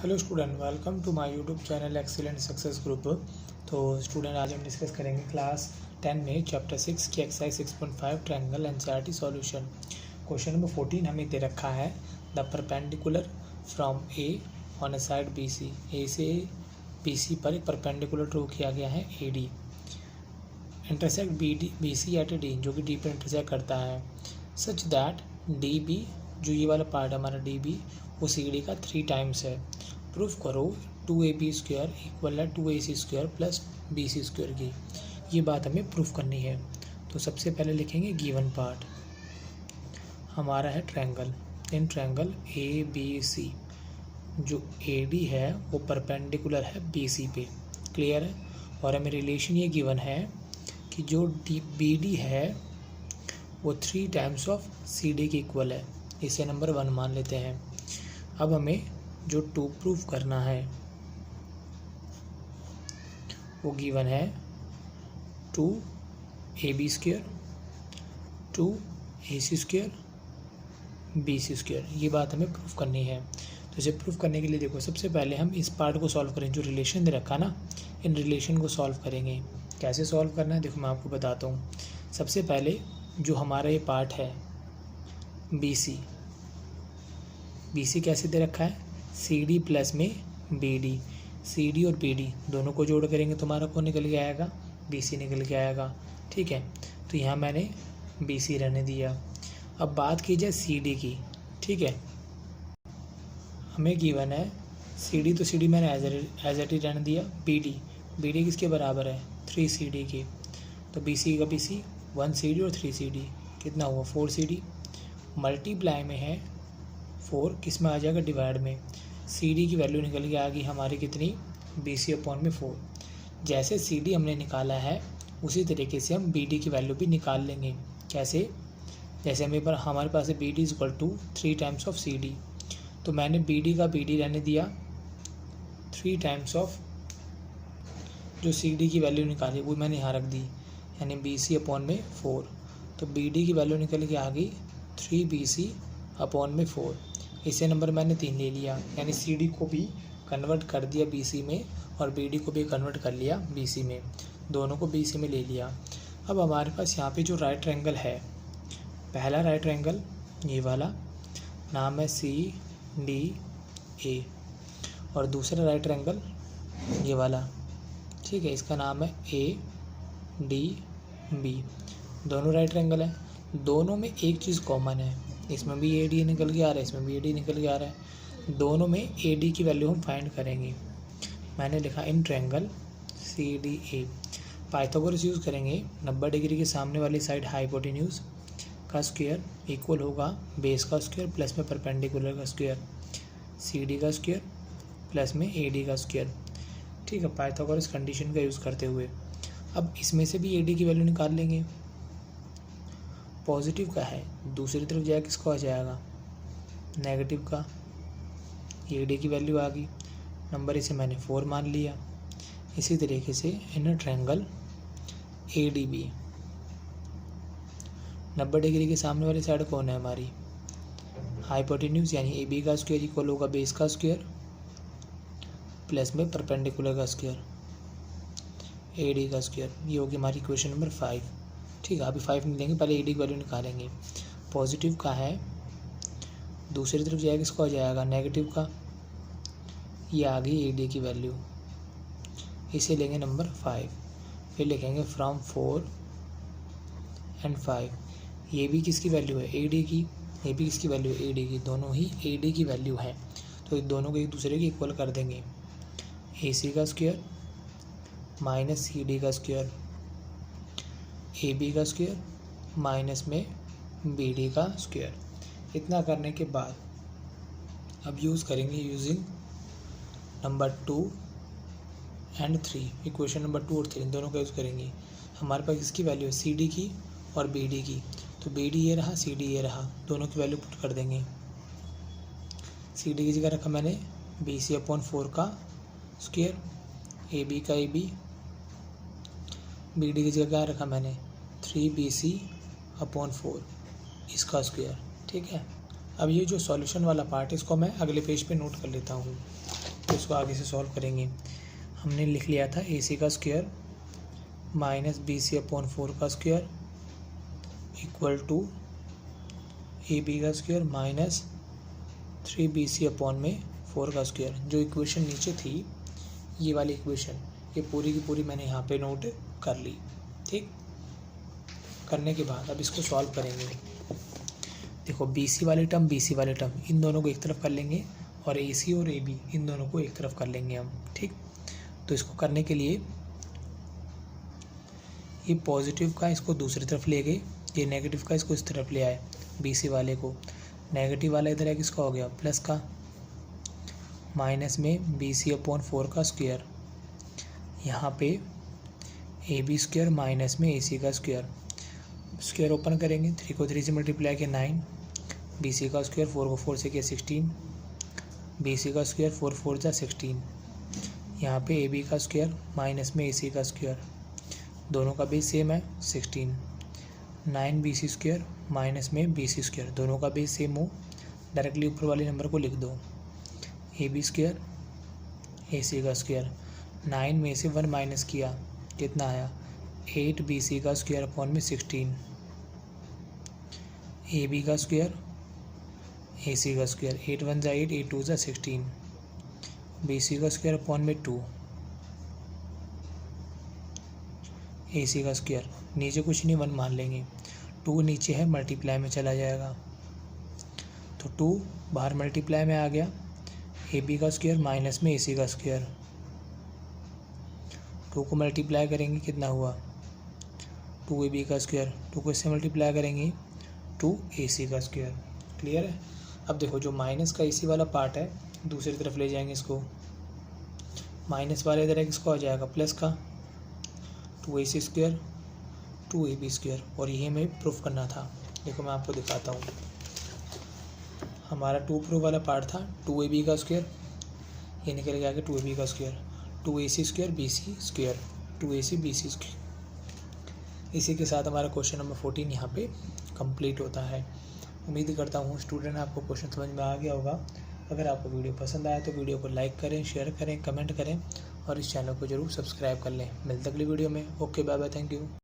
Hello student, welcome to my YouTube channel excellent success group. तो student, आज हम discuss करेंगे क्लास 10 में चैप्टर 6 की exercise 6.5 triangle NCERT solution. Question number 14 हमें दे रखा है, the perpendicular from a on a side b c. A से बी सी पर एक परपेंडिकुलर ड्रॉ किया गया है A D, intersect B C at A D, जो कि डी पर इंटरसेक्ट करता है, सच दैट डी बी, जो ये वाला पार्ट हमारा डी बी, वो सी डी का 3 टाइम्स है। प्रूफ करो 2ab² इक्वल है 2ac² प्लस bc² की। ये बात हमें प्रूफ करनी है। तो सबसे पहले लिखेंगे गिवन पार्ट हमारा है triangle. In triangle A B C, जो ए डी है वो परपेंडिकुलर है बी सी पे। क्लियर है। और हमें रिलेशन ये गिवन है कि जो बी डी है वो 3 टाइम्स ऑफ सी डी के इक्वल है। इसे नंबर 1 मान लेते हैं। अब हमें जो 2 प्रूफ करना है वो गिवन है 2ab², 2ac², bc²। ये बात हमें प्रूफ करनी है। तो इसे प्रूफ करने के लिए देखो, सबसे पहले हम इस पार्ट को सॉल्व करें। जो रिलेशन दे रखा ना, इन रिलेशन को सॉल्व करेंगे। कैसे सॉल्व करना है देखो, मैं आपको बताता हूँ। सबसे पहले जो हमारा ये पार्ट है bc, bc कैसे दे रखा है, सी डी प्लस में बी डी। सी डी और बी डी दोनों को जोड़ करेंगे तो हमारा कौन निकल के आएगा, बी सी निकल के आएगा। ठीक है, तो यहाँ मैंने बी सी रहने दिया। अब बात की जाए सी डी की। ठीक है, हमें गिवन है सी डी, तो सी डी मैंने एज एट ही रहने दिया। बी डी किसके बराबर है, 3 सी डी की। तो बी सी का बी सी 1 सी डी और 3 सी डी, कितना हुआ 4 सी डी। मल्टीप्लाई में है 4, किस में आ जाएगा, डिवाइड में। सी डी की वैल्यू निकल के आ गई हमारी कितनी, बी सी अपॉन में 4। जैसे सी डी हमने निकाला है उसी तरीके से हम बी डी की वैल्यू भी निकाल लेंगे। कैसे, जैसे हमारे पास है B D is equal to 3 times of C D. तो मैंने बी डी का बी डी रहने दिया 3 टाइम्स ऑफ जो सी डी की वैल्यू निकाली वो मैंने यहाँ रख दी, यानी बी सी अपॉन में 4। तो बी डी की वैल्यू निकल के आ गई 3 बी सी अपॉन में 4। इसे नंबर मैंने 3 ले लिया, यानी सी डी को भी कन्वर्ट कर दिया बी सी में और बी डी को भी कन्वर्ट कर लिया बी सी में। दोनों को बी सी में ले लिया। अब हमारे पास यहाँ पे जो राइट ट्रायंगल है, पहला राइट ट्रायंगल ये वाला, नाम है सी डी ए, और दूसरा राइट ट्रायंगल ये वाला। ठीक है, इसका नाम है ए डी बी। दोनों राइट ट्रायंगल है, दोनों में एक चीज़ कॉमन है, इसमें भी ए डी निकल के आ रहा है, इसमें भी ए डी निकल के आ रहा है। दोनों में ए डी की वैल्यू हम फाइंड करेंगे। मैंने लिखा in triangle C D A, Pythagoras use करेंगे। 90 डिग्री के सामने वाली साइड हाइपोटेन्यूज का स्क्वायर इक्वल होगा बेस का स्क्वायर प्लस में परपेंडिकुलर का स्क्वायर, सी डी का स्क्वायर प्लस में ए डी का स्क्वायर। ठीक है, पाइथागोरस कंडीशन का यूज़ करते हुए अब इसमें से भी ए डी की वैल्यू निकाल लेंगे। पॉजिटिव का है, दूसरी तरफ जाए किसको आ जाएगा, नेगेटिव का। ए डी की वैल्यू आ गई, नंबर इसे मैंने 4 मान लिया। इसी तरीके से in triangle A D B, 90 degree के सामने वाली साइड कौन है हमारी, हाइपोटेन्यूज, यानी ए बी का स्क्वायर इक्वल होगा बेस का स्क्वायर प्लस में परपेंडिकुलर का स्क्वायर, ए डी का स्क्वायर। ये होगी हमारी इक्वेशन नंबर 5। ठीक है, अभी 5 नहीं लेंगे, पहले ए डी की वैल्यू निकालेंगे। पॉजिटिव का है, दूसरी तरफ जाएगा किसको आ जाएगा, नेगेटिव का। ये आ गई ए डी की वैल्यू, इसे लेंगे नंबर 5। फिर लिखेंगे फ्रॉम 4 एंड 5। ये भी किसकी वैल्यू है, ए डी की। ये भी किसकी वैल्यू है, ए डी की। दोनों ही ए डी की वैल्यू है, तो दोनों को एक दूसरे के इक्वल कर देंगे। ए सी का स्क्वायर माइनस सी डी का स्क्वायर, ए बी का स्क्वायर माइनस में बी डी का स्क्वायर। इतना करने के बाद अब यूज़ करेंगे using number 2 and 3, equation number 2 और 3 दोनों का यूज़ करेंगे। हमारे पास इसकी वैल्यू है सी डी की और बी डी की, तो बी डी ये रहा, सी डी ये रहा, दोनों की वैल्यू पुट कर देंगे। सी डी की जगह रखा मैंने बी सी अपॉन 4 का स्क्वायर, ए बी का ए बी। बी डी की जगह रखा मैंने 3 बी सी अपॉन 4 इसका स्क्वायर। ठीक है, अब ये जो सॉल्यूशन वाला पार्ट है इसको मैं अगले पेज पे नोट कर लेता हूँ। तो इसको आगे से सॉल्व करेंगे। हमने लिख लिया था AC का स्क्वायर माइनस BC/4 का स्क्वायर इक्वल टू AB का स्क्वायर माइनस 3BC/4 का स्क्वायर। जो इक्वेशन नीचे थी ये वाली इक्वेशन, ये पूरी की पूरी मैंने यहाँ पे नोट कर ली। ठीक, करने के बाद अब इसको सॉल्व करेंगे। देखो BC वाले टर्म BC वाले टर्म इन दोनों को एक तरफ कर लेंगे और AC और AB इन दोनों को एक तरफ कर लेंगे हम। ठीक, तो इसको करने के लिए ये पॉजिटिव का इसको दूसरी तरफ ले गए, ये नेगेटिव का इसको इस तरफ ले आए। BC वाले को नेगेटिव वाला इधर है, किसका हो गया प्लस का, माइनस में BC/4 का स्क्वायर, यहाँ पे AB स्क्वायर माइनस में AC का स्क्वायर। स्क्वायर ओपन करेंगे, 3 को 3 से मल्टीप्लाई किया 9, BC का स्क्वायर 4 को 4 से किया 16, BC का स्क्वायर 4 4 जा 16, यहाँ पे AB का स्क्वायर माइनस में AC का स्क्वायर, दोनों का बेस सेम है 16, 9 BC स्क्वायर माइनस में BC स्क्वायर, दोनों का बेस सेम हो, डायरेक्टली ऊपर वाले नंबर को लिख दो। AB स्क्वायर AC का स्क्वायर, 9 में से 1 माइनस किया कितना आया 8 BC का स्क्वायर अपॉन में 16, AB का स्क्वायर AC का स्क्वायर, 8 1 जा 8, 8 2 जा 16, BC का स्क्वायर अपॉन में 2, AC का स्क्वायर, नीचे कुछ नहीं 1 मान लेंगे, 2 नीचे है मल्टीप्लाई में चला जाएगा, तो 2 बाहर मल्टीप्लाई में आ गया, AB का स्क्वायर माइनस में AC का स्क्वायर, 2 को मल्टीप्लाई करेंगे कितना हुआ 2AB का स्क्वायर, 2 को इससे मल्टीप्लाई करेंगे 2AC का स्क्वायर। क्लियर है। अब देखो जो माइनस का AC वाला पार्ट है दूसरी तरफ ले जाएंगे इसको, माइनस वाले इधर है किसका हो जाएगा प्लस का, 2AC स्क्वायर 2AB स्क्वायर, और यही हमें प्रूफ करना था। देखो मैं आपको दिखाता हूँ, हमारा 2 प्रूफ वाला पार्ट था 2AB का स्क्वायर, ये निकल गया कि 2AB का square, 2AC square BC square, 2AC BC square. इसी के साथ हमारा क्वेश्चन नंबर 14 यहाँ पे कंप्लीट होता है। उम्मीद करता हूँ स्टूडेंट आपको क्वेश्चन समझ में आ गया होगा। अगर आपको वीडियो पसंद आया तो वीडियो को लाइक करें, शेयर करें, कमेंट करें और इस चैनल को जरूर सब्सक्राइब कर लें। मिलते अगली वीडियो में। Okay, bye bye, thank you.